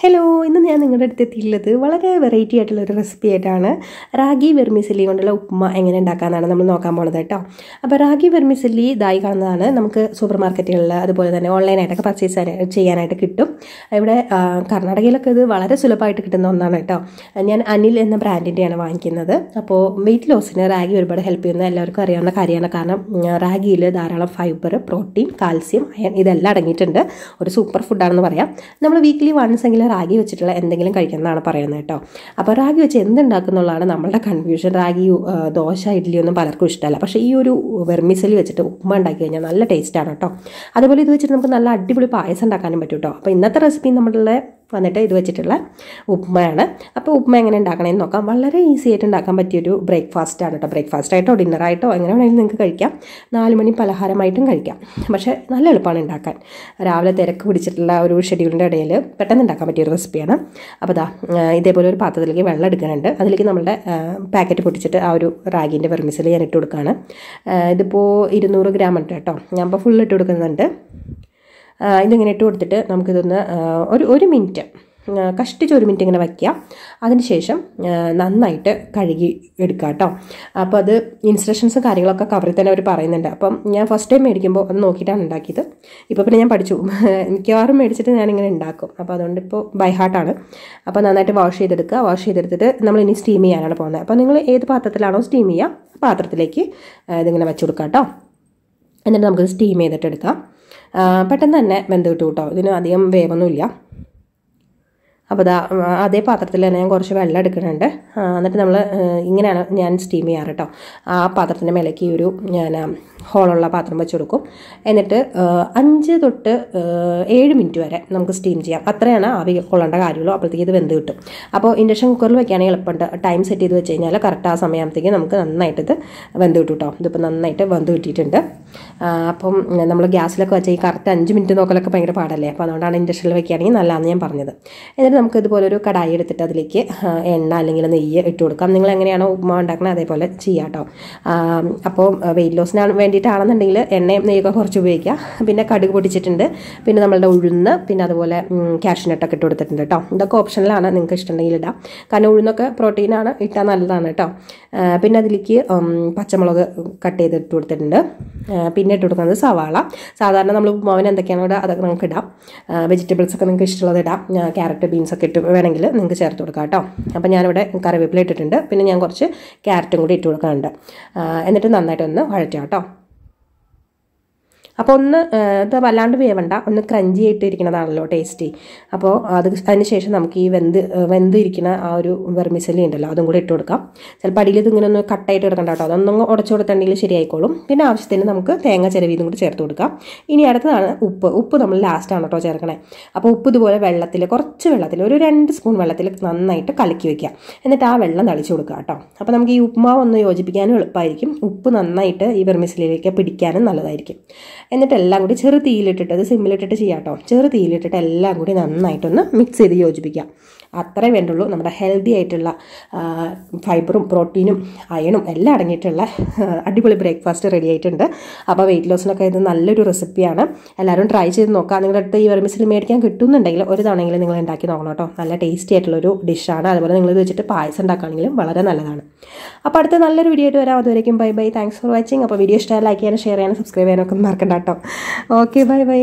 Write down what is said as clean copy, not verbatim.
Hello, ഇന്ന് ഞാൻ നിങ്ങളുടെ അടുത്ത് എത്തിയിട്ടുള്ളത് വളരെ വെറൈറ്റി ആയിട്ടുള്ളൊരു റെസിപ്പി ആയിട്ടാണ്. റാഗി വെർമിസെല്ലി കൊണ്ടുള്ള ഉപ്മ എങ്ങനെ ഉണ്ടാക്കാമെന്നാണ് നമ്മൾ നോക്കാൻ പോകുന്നത് കേട്ടോ. അപ്പോൾ റാഗി വെർമിസെല്ലി ഇതായി കാണുന്നതാണ്. നമുക്ക് സൂപ്പർ മാർക്കറ്റുകളിൽ അതുപോലെ തന്നെ ഓൺലൈനായിട്ടൊക്കെ പർച്ചേസ് ചെയ്യാനായിട്ട് കിട്ടും. ഇവിടെ കർണാടകയിലൊക്കെ ഇത് വളരെ സുലഭമായിട്ട് കിട്ടുന്ന ഒന്നാണ് കേട്ടോ. ഞാൻ അനിൽ എന്ന ബ്രാൻഡിൻ്റെയാണ് വാങ്ങിക്കുന്നത്. അപ്പോൾ വെയിറ്റ് ലോസിന് റാഗി ഒരുപാട് ഹെൽപ്പ് ചെയ്യുന്ന എല്ലാവർക്കും അറിയാവുന്ന കാര്യമാണ്. കാരണം റാഗിയിൽ ധാരാളം ഫൈബർ, പ്രോട്ടീൻ, കാൽസ്യം, അയൺ ഇതെല്ലാം അടങ്ങിയിട്ടുണ്ട്. ഒരു സൂപ്പർ ഫുഡാണെന്ന് പറയാം. നമ്മൾ വീക്ക്ലി വൺസ് എങ്കിലും റാഗി വെച്ചിട്ടുള്ള എന്തെങ്കിലും കഴിക്കുന്നതാണ് പറയുന്നത് കേട്ടോ. അപ്പോൾ റാഗി വെച്ച് എന്തുണ്ടാക്കുന്നുള്ളതാണ് നമ്മളുടെ കൺഫ്യൂഷൻ. റാഗി ദോശ, ഇഡ്ഡലി ഒന്നും പലർക്കും ഇഷ്ടമല്ല. പക്ഷേ ഈ ഒരു വെർമിസെല്ലി വെച്ചിട്ട് ഉപ്മ ഉണ്ടാക്കി കഴിഞ്ഞാൽ നല്ല ടേസ്റ്റാണ് കേട്ടോ. അതുപോലെ ഇത് വെച്ചിട്ട് നമുക്ക് നല്ല അടിപൊളി പായസം ഉണ്ടാക്കാനും പറ്റും കേട്ടോ. അപ്പോൾ ഇന്നത്തെ റെസിപ്പി നമ്മളുടെ വന്നിട്ട് ഇത് വെച്ചിട്ടുള്ള ഉപ്മയാണ്. അപ്പോൾ ഉപ്മ എങ്ങനെ ഉണ്ടാക്കണമെന്ന് നോക്കാം. വളരെ ഈസി ആയിട്ട് ഉണ്ടാക്കാൻ പറ്റിയൊരു ബ്രേക്ക്ഫാസ്റ്റാണ് കേട്ടോ. ബ്രേക്ക്ഫാസ്റ്റായിട്ടോ ഡിന്നറായിട്ടോ എങ്ങനെ വേണമെങ്കിലും നിങ്ങൾക്ക് കഴിക്കാം. 4 മണി പലഹാരമായിട്ടും കഴിക്കാം. പക്ഷേ നല്ല എളുപ്പമാണ് ഉണ്ടാക്കാൻ. രാവിലെ തിരക്ക് പിടിച്ചിട്ടുള്ള ഒരു ഷെഡ്യൂളിൻ്റെ ഇടയിൽ പെട്ടെന്ന് ഉണ്ടാക്കാൻ പറ്റിയൊരു റെസിപ്പിയാണ്. അപ്പോൾ ഇതേപോലെ ഒരു പാത്രത്തിലേക്ക് വെള്ളം എടുക്കുന്നുണ്ട്. അതിലേക്ക് നമ്മളുടെ പാക്കറ്റ് പൊട്ടിച്ചിട്ട് ആ ഒരു റാഗിൻ്റെ വെർമിസെല്ലി ഞാൻ ഇട്ട് കൊടുക്കുകയാണ്. ഇതിപ്പോൾ 200 ഗ്രാം ഉണ്ട് കേട്ടോ. ഞാൻ ഇപ്പോൾ ഫുൾ ഇട്ട് കൊടുക്കുന്നുണ്ട്. ഇതിങ്ങനെ ഇട്ട് കൊടുത്തിട്ട് നമുക്കിതൊന്ന് ഒരു മിനിറ്റ് കഷ്ടിച്ച് 1 മിനിറ്റ് ഇങ്ങനെ വയ്ക്കുക. അതിനുശേഷം നന്നായിട്ട് കഴുകി എടുക്കുക കേട്ടോ. അപ്പോൾ അത് ഇൻസ്ട്രക്ഷൻസും കാര്യങ്ങളൊക്കെ കവറിൽ തന്നെ അവർ പറയുന്നുണ്ട്. അപ്പം ഞാൻ ഫസ്റ്റ് ടൈം മേടിക്കുമ്പോൾ അത് നോക്കിയിട്ടാണ് ഉണ്ടാക്കിയത്. ഇപ്പോൾ പിന്നെ ഞാൻ പഠിച്ചു. മിക്കവാറും മേടിച്ചിട്ട് ഞാനിങ്ങനെ ഉണ്ടാക്കും. അപ്പോൾ അതുകൊണ്ട് ഇപ്പോൾ ബൈ ഹാർട്ടാണ്. അപ്പോൾ നന്നായിട്ട് വാഷ് ചെയ്തെടുക്കുക. വാഷ് ചെയ്തെടുത്തിട്ട് നമ്മളിനി സ്റ്റീം ചെയ്യാനാണ് പോകുന്നത്. അപ്പോൾ നിങ്ങൾ ഏത് പാത്രത്തിലാണോ സ്റ്റീം ചെയ്യുക പാത്രത്തിലേക്ക് ഇതിങ്ങനെ വെച്ച് കൊടുക്കുക കേട്ടോ. എന്നിട്ട് നമുക്ക് സ്റ്റീം ചെയ്തിട്ട് എടുക്കാം. പെട്ടെന്ന് തന്നെ വെന്ത് കിട്ടും കേട്ടോ. ഇതിന് അധികം വേവൊന്നുമില്ല. അപ്പോൾ അതേ പാത്രത്തിൽ തന്നെ ഞാൻ കുറച്ച് വെള്ളം എടുക്കുന്നുണ്ട്. എന്നിട്ട് നമ്മൾ ഇങ്ങനെയാണ് ഞാൻ സ്റ്റീം ചെയ്യാറ് കേട്ടോ. ആ പാത്രത്തിൻ്റെ മേലേക്ക് ഒരു ഞാൻ ഹോളുള്ള പാത്രം വെച്ച് കൊടുക്കും. എന്നിട്ട് 5 തൊട്ട് 7 മിനിറ്റ് വരെ നമുക്ക് സ്റ്റീം ചെയ്യാം. അത്രയാണ് ആവി കൊള്ളേണ്ട കാര്യമുള്ളൂ. അപ്പോഴത്തേക്ക് ഇത് വെന്ത് കിട്ടും. അപ്പോൾ ഇൻഡക്ഷൻ കുക്കറിൽ വെക്കുകയാണെങ്കിൽ എളുപ്പമുണ്ട്. ടൈം സെറ്റ് ചെയ്ത് വെച്ച് കഴിഞ്ഞാൽ കറക്റ്റ് ആ സമയത്തേക്ക് നമുക്ക് നന്നായിട്ട് ഇത് വെന്ത് കിട്ടും കേട്ടോ. ഇതിപ്പോൾ നന്നായിട്ട് വെന്ത് കിട്ടിയിട്ടുണ്ട്. അപ്പം നമ്മൾ ഗ്യാസിലൊക്കെ വെച്ചാൽ ഈ കറക്റ്റ് 5 മിനിറ്റ് നോക്കലൊക്കെ ഭയങ്കര പാടല്ലേ. അപ്പോൾ അതുകൊണ്ടാണ് ഇൻഡക്ഷനിൽ വെക്കുകയാണെങ്കിൽ നല്ലതാണെന്ന് ഞാൻ പറഞ്ഞത്. എന്നിട്ട് നമുക്ക് ഇതുപോലെ ഒരു കടായി എടുത്തിട്ട് അതിലേക്ക് എണ്ണ അല്ലെങ്കിൽ നെയ്യ് ഇട്ട് കൊടുക്കാം. നിങ്ങൾ എങ്ങനെയാണോ ഉപ്മ ഉണ്ടാക്കുന്നത് അതേപോലെ ചെയ്യാം കേട്ടോ. അപ്പോൾ വെയിറ്റ് ലോസിനാണ് വേണ്ടിയിട്ടാണെന്നുണ്ടെങ്കിൽ എണ്ണയും നെയ്യൊക്കെ കുറച്ച് ഉപയോഗിക്കുക. പിന്നെ കടുക് പൊടിച്ചിട്ടുണ്ട്. പിന്നെ നമ്മളുടെ ഉഴുന്ന്, പിന്നെ അതുപോലെ കാഷ്യൂനട്ടൊക്കെ ഇട്ട് കൊടുത്തിട്ടുണ്ട് കേട്ടോ. ഇതൊക്കെ ഓപ്ഷനിലാണ്, നിങ്ങൾക്ക് ഇഷ്ടമുണ്ടെങ്കിൽ ഇടാം. കാരണം ഉഴുന്നൊക്കെ പ്രോട്ടീനാണ്, ഇട്ടാൽ നല്ലതാണ് കേട്ടോ. പിന്നെ അതിലേക്ക് പച്ചമുളക് കട്ട് ചെയ്ത് ഇട്ട് കൊടുത്തിട്ടുണ്ട്. പിന്നെ ഇട്ട് കൊടുക്കുന്നത് സവാള. സാധാരണ നമ്മൾ ഉപ്മാവിന് എന്തൊക്കെയാണോ ഇടുക അതൊക്കെ നമുക്ക് ഇടാം. വെജിറ്റബിൾസൊക്കെ നിങ്ങൾക്ക് ഇഷ്ടമുള്ളത് ഇടാം. ക്യാരറ്റ്, ബീൻസൊക്കെ ഇട്ട് വേണമെങ്കിൽ നിങ്ങൾക്ക് ചേർത്ത് കൊടുക്കാം കേട്ടോ. അപ്പോൾ ഞാനിവിടെ കറിവേപ്പില ഇട്ടിട്ടുണ്ട്. പിന്നെ ഞാൻ കുറച്ച് ക്യാരറ്റും കൂടി ഇട്ട് കൊടുക്കാനുണ്ട്. എന്നിട്ട് നന്നായിട്ടൊന്ന് വഴറ്റുക കേട്ടോ. അപ്പോൾ ഇത് വല്ലാണ്ട് വേവണ്ട, ഒന്ന് ക്രഞ്ചി ആയിട്ട് ഇരിക്കുന്നതാണല്ലോ ടേസ്റ്റി. അപ്പോൾ അതിന് ശേഷം നമുക്ക് ഈ വെന്തിരിക്കുന്ന ആ ഒരു വെർമിസെല്ലി ഉണ്ടല്ലോ അതും കൂടി ഇട്ട് കൊടുക്കാം. ചിലപ്പോൾ അടിയിൽ ഇതിങ്ങനെ ഒന്ന് കട്ടായിട്ട് എടുക്കണ്ട കേട്ടോ. അതൊന്നും ഉടച്ചു കൊടുത്തിട്ടുണ്ടെങ്കിൽ ശരിയായിക്കോളും. പിന്നെ ആവശ്യത്തിന് നമുക്ക് തേങ്ങ ചിരവിയതും കൂടി ചേർത്ത് കൊടുക്കാം. ഇനി അടുത്തതാണ് ഉപ്പ് നമ്മൾ ലാസ്റ്റാണ് കേട്ടോ ചേർക്കണേ. അപ്പോൾ ഉപ്പ് ഇതുപോലെ കുറച്ച് വെള്ളത്തിൽ ഒരു 2 സ്പൂൺ വെള്ളത്തിൽ നന്നായിട്ട് കലക്കി വെക്കുക. എന്നിട്ട് ആ വെള്ളം തളിച്ച് കൊടുക്കുക കേട്ടോ. അപ്പോൾ നമുക്ക് ഈ ഉപ്മാവ് ഒന്ന് യോജിപ്പിക്കാനും എളുപ്പമായിരിക്കും. ഉപ്പ് നന്നായിട്ട് ഈ വെർമിസെല്ലിയിലേക്ക് പിടിക്കാനും നല്ലതായിരിക്കും. എന്നിട്ട് എല്ലാം കൂടി ചെറു തീയിലിട്ടിട്ട്, അത് സിമ്മിലിട്ടിട്ട് ചെയ്യാം കേട്ടോ. ചെറു തീയിലിട്ടിട്ട് എല്ലാം കൂടി നന്നായിട്ടൊന്ന് മിക്സ് ചെയ്ത് യോജിപ്പിക്കാം. അത്രേ വേണ്ടുള്ളൂ. നമ്മുടെ ഹെൽത്തി ആയിട്ടുള്ള ഫൈബറും പ്രോട്ടീനും അയണും എല്ലാം അടങ്ങിയിട്ടുള്ള അടിപൊളി ബ്രേക്ക്ഫാസ്റ്റ് റെഡി ആയിട്ടുണ്ട്. അപ്പോൾ വെയിറ്റ് ലോസിനൊക്കെ ഇത് നല്ലൊരു റെസിപ്പിയാണ്. എല്ലാവരും ട്രൈ ചെയ്ത് നോക്കാം. നിങ്ങളുടെ അടുത്ത് ഈ വെർമിസെല്ലി മേടിക്കാൻ കിട്ടുന്നുണ്ടെങ്കിൽ ഒരു തവണയെങ്കിലും നിങ്ങൾ ഉണ്ടാക്കി നോക്കണം കേട്ടോ. നല്ല ടേസ്റ്റി ആയിട്ടുള്ളൊരു ഡിഷാണ്. അതുപോലെ നിങ്ങളിത് വെച്ചിട്ട് പായസം ഉണ്ടാക്കുകയാണെങ്കിലും വളരെ നല്ലതാണ്. അപ്പോൾ അടുത്ത നല്ലൊരു വീഡിയോ ആയിട്ട് വരാം. അതുവരേക്കും bye bye. Thanks for watching. അപ്പോൾ വീഡിയോ ഇഷ്ടമായി ലൈക്ക് ചെയ്യാനും ഷെയർ ചെയ്യാനും സബ്സ്ക്രൈബ് ചെയ്യാനൊക്കെ മറക്കണ്ട കേട്ടോ. Okay, bye bye.